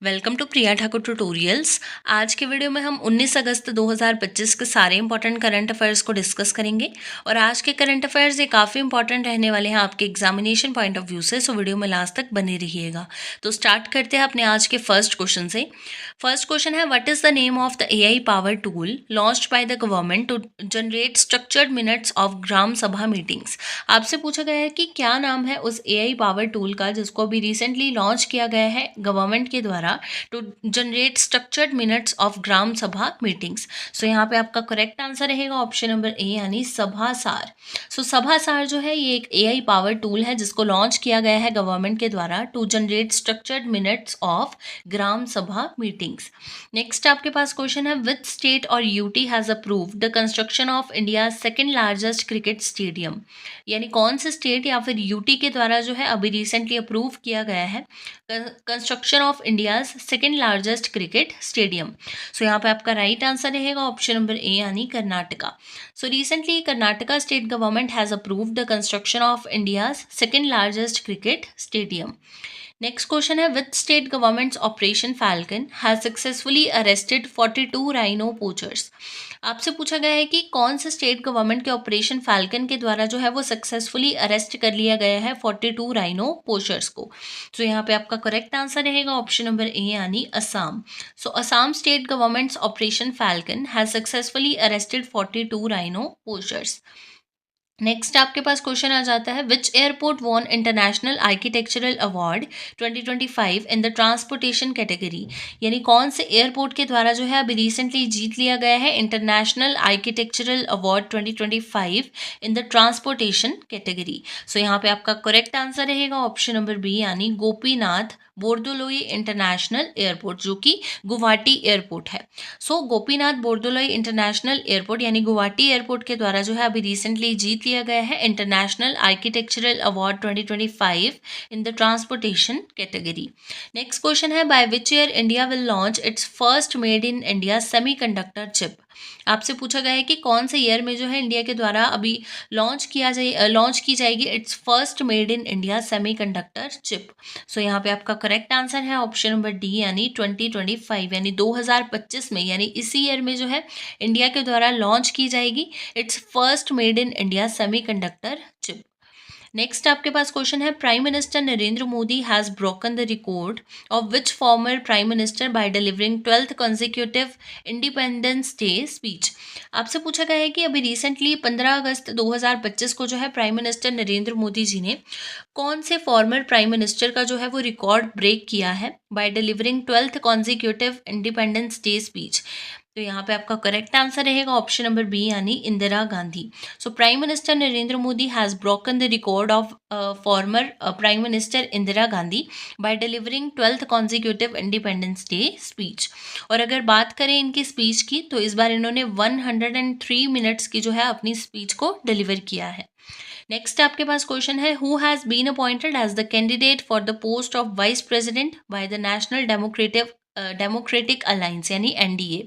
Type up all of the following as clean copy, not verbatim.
Welcome to Priya Thakur tutorials. आज के video में हम 19 अगस्त 2025 के सारे इंपॉर्टेंट करंट अफेयर्स को डिस्कस करेंगे और आज के करंट अफेयर्स ये काफ़ी इंपॉर्टेंट रहने वाले हैं आपके एग्जामिनेशन पॉइंट ऑफ व्यू से, सो वीडियो में लास्ट तक बने रहिएगा। तो स्टार्ट करते हैं अपने आज के फर्स्ट क्वेश्चन से। फर्स्ट क्वेश्चन है, what is the name of the AI power tool launched by the government to generate structured minutes of gram sabha meetings. आपसे पूछा गया है कि क्या नाम है उस AI पावर टूल का जिसको अभी रिसेंटली लॉन्च किया गया है गवर्नमेंट के द्वारा to generate structured minutes of gram sabha meetings. So यहाँ पे आपका करेक्ट आंसर रहेगा ऑप्शन नंबर ए यानी सभासार। सो सभासार जो है ये एक AI पावर टूल है जिसको लॉन्च किया गया है गवर्नमेंट के द्वारा to generate structured minutes of gram sabha meetings. Next आपके पास क्वेश्चन है, विच स्टेट और UT has approved the construction of India second largest cricket stadium. यानी कौन से स्टेट या फिर यूटी के द्वारा जो है अभी रिसेंटली अप्रूव किया गया है construction of India's second largest cricket stadium. So यहाँ पे आपका राइट आंसर रहेगा ऑप्शन नंबर ए यानी Karnataka. So recently Karnataka state government has approved the construction of India's second largest cricket stadium. Next question है, which state government's Operation Falcon has successfully arrested 42 rhino poachers. आपसे पूछा गया है कि कौन से स्टेट गवर्नमेंट के ऑपरेशन फैल्कन के द्वारा जो है वो सक्सेसफुली अरेस्ट कर लिया गया है 42 राइनो पोचर्स को। तो यहाँ पे आपका करेक्ट आंसर रहेगा ऑप्शन नंबर ए यानी Assam. So Assam state government's Operation Falcon has successfully arrested 42 rhino poachers. Next आपके पास क्वेश्चन आ जाता है, which airport won international architectural award 2025 in the transportation category. यानी कौन से एयरपोर्ट के द्वारा जो है अभी रिसेंटली जीत लिया गया है international architectural award 2025 in the transportation category. So यहाँ पे आपका करेक्ट आंसर रहेगा ऑप्शन नंबर बी यानी गोपीनाथ बोरदोलोई इंटरनेशनल एयरपोर्ट जो कि गुवाहाटी एयरपोर्ट है। सो गोपीनाथ बोरदोलोई इंटरनेशनल एयरपोर्ट यानी गुवाहाटी एयरपोर्ट के द्वारा जो है अभी रिसेंटली जीत लिया गया है international architectural award 2025 in the transportation category. Next question है, by which year India will launch its first made in India semiconductor chip. आपसे पूछा गया है कि कौन से ईयर में जो है इंडिया के द्वारा अभी लॉन्च की जाएगी its first made in India semiconductor chip. So यहाँ पे आपका करेक्ट आंसर है ऑप्शन नंबर डी यानी 2025 यानी 2025 में, यानी इसी ईयर में जो है इंडिया के द्वारा लॉन्च की जाएगी its first made in India semiconductor chip. Next आपके पास क्वेश्चन है, prime minister Narendra Modi has broken the record of which former prime minister by delivering 12th consecutive independence day speech. आपसे पूछा गया है कि अभी रिसेंटली 15 अगस्त 2025 को जो है प्राइम मिनिस्टर नरेंद्र मोदी जी ने कौन से फॉर्मर प्राइम मिनिस्टर का जो है वो रिकॉर्ड ब्रेक किया है by delivering 12th consecutive independence day speech. तो यहाँ पे आपका करेक्ट आंसर रहेगा ऑप्शन नंबर बी यानी Indira Gandhi. So prime minister Narendra Modi has broken the record of former prime minister Indira Gandhi by delivering 12th consecutive independence day speech. और अगर बात करें इनकी स्पीच की तो इस बार इन्होंने 103 मिनट्स की जो है अपनी स्पीच को डिलीवर किया है। नेक्स्ट आपके पास क्वेश्चन है, who has been appointed as the candidate for the post of vice president by the national democratic alliance यानी NDA।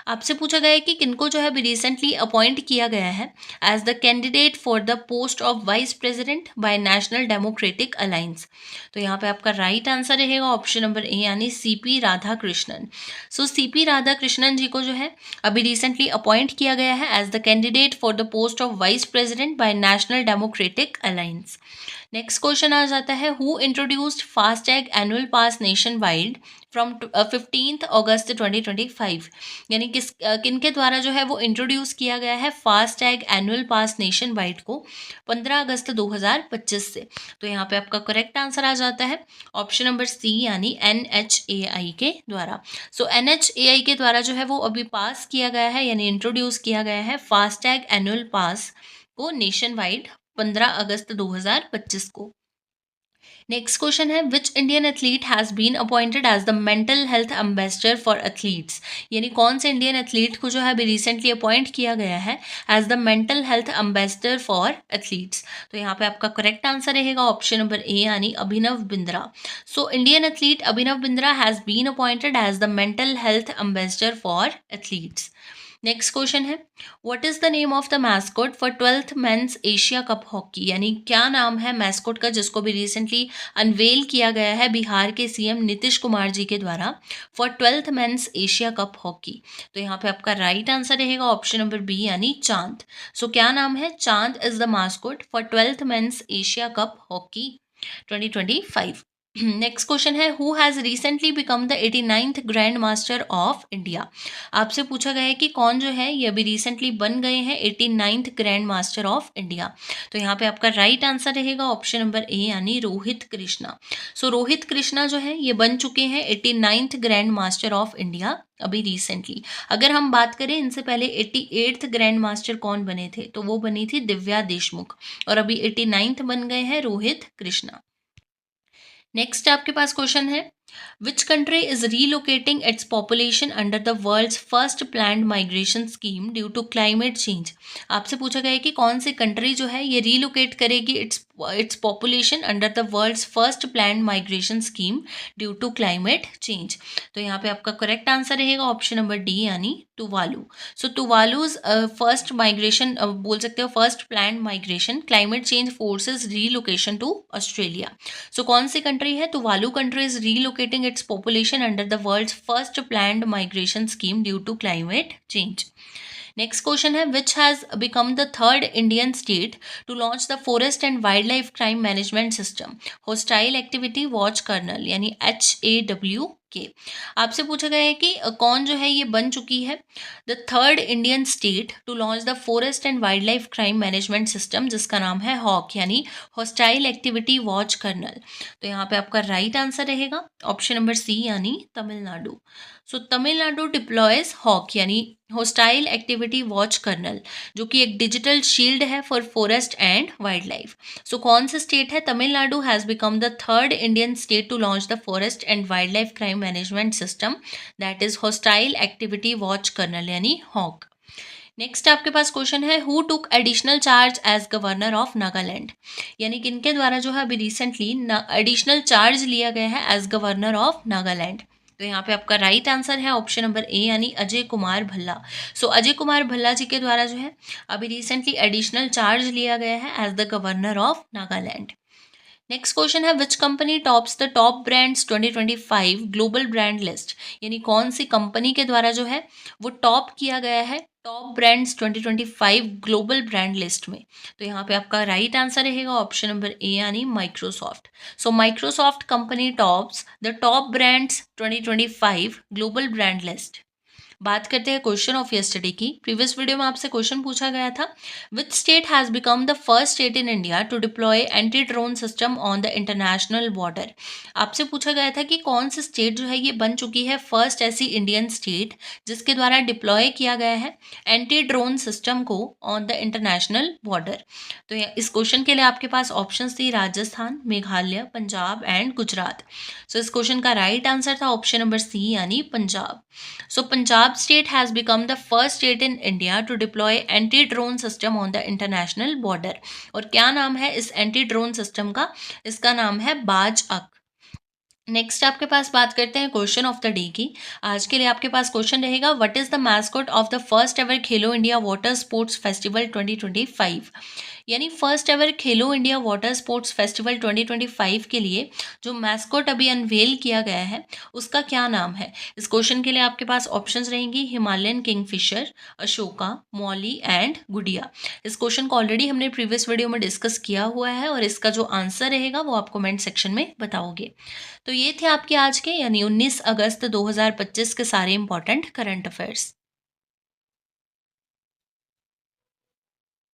आपसे पूछा गया है कि किनको जो है अभी रिसेंटली अपॉइंट किया गया है as the candidate for the post of vice president by national democratic alliance. तो यहाँ पे आपका राइट आंसर रहेगा ऑप्शन नंबर ए यानी CP राधाकृष्णन। सो CP राधाकृष्णन जी को जो है अभी रिसेंटली अपॉइंट किया गया है as the candidate for the post of vice president by national democratic Alliance. Next question आ जाता है, who introduced FASTag annual pass nationwide from 15 August 2025। यानी किनके द्वारा जो है वो इंट्रोड्यूस किया गया है FASTag annual pass nation wide को 15 अगस्त 2025 से। तो यहाँ पे आपका करेक्ट आंसर आ जाता है ऑप्शन नंबर सी यानी NHAI के द्वारा। सो NHAI के द्वारा जो है वो अभी पास किया गया है यानी इंट्रोड्यूस किया गया है फास्टैग एनुअल पास को नेशन वाइड 15 अगस्त 2025 को। नेक्स्ट क्वेश्चन है, which Indian athlete has been appointed as the mental health ambassador for athletes. यानी कौन से इंडियन एथलीट को जो है अभी रिसेंटली अपॉइंट किया गया है as the mental health ambassador for athletes. तो यहाँ पे आपका करेक्ट आंसर रहेगा ऑप्शन नंबर ए यानी Abhinav Bindra. So Indian athlete Abhinav Bindra has been appointed as the mental health ambassador for athletes. Next question है, what is the name of the mascot for 12th men's Asia cup hockey, यानी क्या नाम है mascot का जिसको भी recently unwell किया गया है बिहार के सीएम नीतीश कुमार जी के द्वारा for 12th men's Asia cup hockey. तो यहाँ पे आपका राइट आंसर रहेगा ऑप्शन नंबर बी यानी चांद। सो क्या नाम है, Chand is the mascot for 12th men's Asia cup hockey 2025। Next question है, who has recently become the 89th grandmaster of India. आपसे पूछा गया है कि कौन जो है ये अभी रिसेंटली बन गए हैं 89th grandmaster of India. तो यहाँ पे आपका राइट आंसर रहेगा ऑप्शन नंबर ए यानी रोहित कृष्णा। सो रोहित कृष्णा जो है ये बन चुके हैं 89th grandmaster of India अभी रिसेंटली। अगर हम बात करें इनसे पहले 88th ग्रैंड मास्टर कौन बने थे, तो वो बनी थी दिव्या देशमुख, और अभी 89th बन गए हैं रोहित कृष्णा। नेक्स्ट आपके पास क्वेश्चन है, which country is relocating its population under the world's first planned migration scheme due to climate change. आपसे पूछा गया है कि कौन सी कंट्री जो है ये रीलोकेट करेगी its population under the world's first planned migration scheme due to climate change. तो यहाँ पे आपका करेक्ट आंसर रहेगा ऑप्शन नंबर डी यानी Tuvalu. So Tuvalu's first migration बोल सकते हो first planned migration climate change forces relocation to Australia. So कौन सी कंट्री है, Tuvalu country is relocating its population under the world's first planned migration scheme due to climate change. Next question है, which has become the third Indian state to launch the Forest and Wildlife Crime Management System Hostile Activity Watch Kernel यानी HAWK। आपसे पूछा गया है कि कौन जो है ये बन चुकी है the third Indian state to launch the forest and wildlife crime management system, जिसका नाम है हॉक यानी हॉस्टाइल एक्टिविटी वॉच कर्नल। तो यहाँ पे आपका राइट आंसर रहेगा ऑप्शन नंबर सी यानी तमिलनाडु। सो तमिलनाडु डिप्लॉयज हॉक यानी हॉस्टाइल एक्टिविटी वॉच कर्नल, जो कि एक डिजिटल शील्ड है for forest and wildlife. So कौन सा स्टेट है, Tamil Nadu has become the third Indian state to launch the forest and wildlife crime management system that is hostile activity watch kernel यानी हॉक। Next आपके पास question है, who took additional charge as governor of Nagaland, यानी किनके द्वारा जो है अभी रिसेंटली एडिशनल चार्ज लिया गया है एज गवर्नर ऑफ नागालैंड। तो यहाँ पे आपका राइट आंसर है ऑप्शन नंबर ए यानी अजय कुमार भल्ला। सो अजय कुमार भल्ला जी के द्वारा जो है अभी रिसेंटली एडिशनल चार्ज लिया गया है as the governor of Nagaland. Next question है, which company tops the top brands 2025 global brand list, यानी कौन सी कंपनी के द्वारा जो है वो टॉप किया गया है top brands 2025 global brand list में। तो यहाँ पे आपका राइट आंसर रहेगा ऑप्शन नंबर ए यानी माइक्रोसॉफ्ट। सो Microsoft company tops the top brands 2025 global brand list. बात करते हैं क्वेश्चन ऑफ यस्टरडे की। प्रीवियस वीडियो में आपसे क्वेश्चन पूछा गया था, which state has become the first state in India to deploy anti drone system on the international border. आपसे पूछा गया था कि कौन सी स्टेट जो है ये बन चुकी है फर्स्ट ऐसी इंडियन स्टेट जिसके द्वारा डिप्लॉय किया गया है एंटी ड्रोन सिस्टम को ऑन द इंटरनेशनल बॉर्डर। तो इस क्वेश्चन के लिए आपके पास ऑप्शन थी राजस्थान, मेघालय, पंजाब एंड गुजरात। सो इस क्वेश्चन का राइट आंसर था ऑप्शन नंबर सी यानी पंजाब। सो Punjab state has become the first state in India to deploy anti-drone system on the international border। और क्या नाम है इस एंटी-ड्रोन सिस्टम का, इसका नाम है बाज अक। नेक्स्ट आपके पास बात करते हैं क्वेश्चन ऑफ द डे की। आज के लिए आपके पास क्वेश्चन रहेगा, what is the mascot of the first ever Khelo India water sports festival 2025, यानी फर्स्ट एवर खेलो इंडिया वाटर स्पोर्ट्स फेस्टिवल 2025 के लिए जो मैस्कॉट अभी अनवेल किया गया है उसका क्या नाम है। इस क्वेश्चन के लिए आपके पास ऑप्शंस रहेंगी Himalayan kingfisher, Ashoka, Mauli and Gudiya. इस क्वेश्चन को ऑलरेडी हमने प्रीवियस वीडियो में डिस्कस किया हुआ है और इसका जो आंसर रहेगा वो आप कमेंट सेक्शन में बताओगे। तो ये थे आपके आज के यानी 19 अगस्त 2025 के सारे इंपॉर्टेंट करंट अफेयर्स।